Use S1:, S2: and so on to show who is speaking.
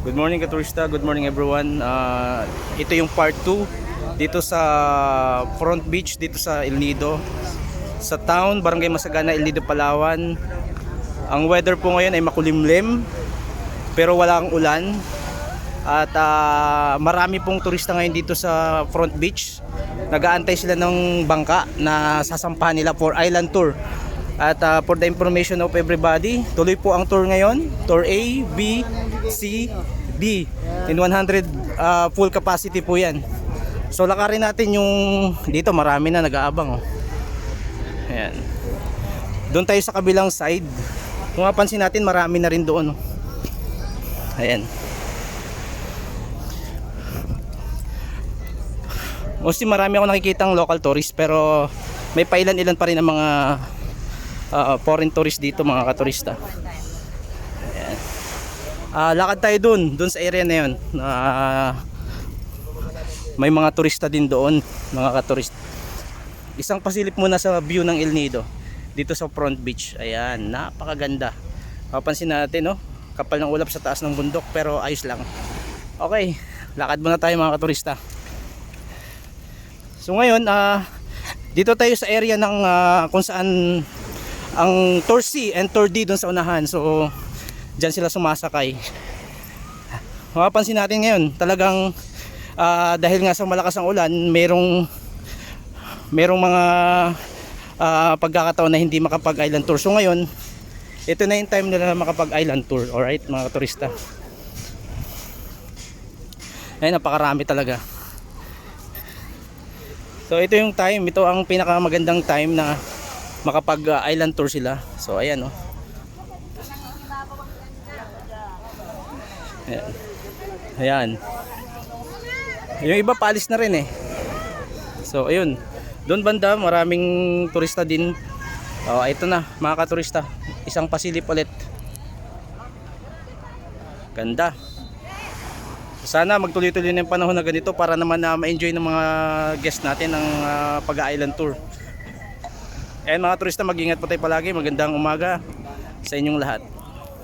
S1: Good morning katurista, good morning everyone. Ito yung part 2 dito sa Front Beach dito sa El Nido. Sa town, Barangay Masagana, El Nido, Palawan. Ang weather po ngayon ay makulimlim pero walang ulan. At marami pong turista ngayon dito sa Front Beach. Nag-aantay sila ng bangka na sasampahan nila for island tour. At for the information of everybody, tuloy po ang tour ngayon. Tour A, B, C, D. In 100 full capacity po yan. So lakarin natin yung dito, marami na nag-aabang. Ayan. Doon tayo sa kabilang side. Kung mapansin natin, marami na rin doon. Ayan. Mostly marami ako nakikitang local tourists, pero may pailan-ilan pa rin ang mga foreign tourists dito, mga katurista. Ayan. Lakad tayo dun sa area na yun. May mga turista din doon, mga katurista. Isang pasilip muna sa view ng El Nido dito sa Front Beach. Ayan, napakaganda. Papansin natin, no? Kapal ng ulap sa taas ng bundok, pero ayos lang. Okay, lakad muna tayo, mga katurista. So ngayon, dito tayo sa area ng kung saan ang Tour C and Tour D doon sa unahan. So dyan sila sumasakay. Mapapansin natin ngayon, talagang dahil nga sa malakas ang ulan, merong mga pagkakataon na hindi makapag-island tour. So ngayon, ito na yung time nila makapag-island tour. Alright, mga turista. Ay, napakarami talaga. So ito yung time, ito ang pinakamagandang time na makapag-island tour sila. So ayan, oh. Ayan. Ayan. Yung iba paalis na rin eh. So ayun, doon banda maraming turista din. Ito na, mga katurista, isang pasilip ulit. Ganda. Sana magtuloy-tuloy na yung panahon na ganito para naman na ma-enjoy ng mga guests natin ng pag-island tour. Ayan, mga turista, mag-ingat po tayo palagi. Magandang umaga sa inyong lahat.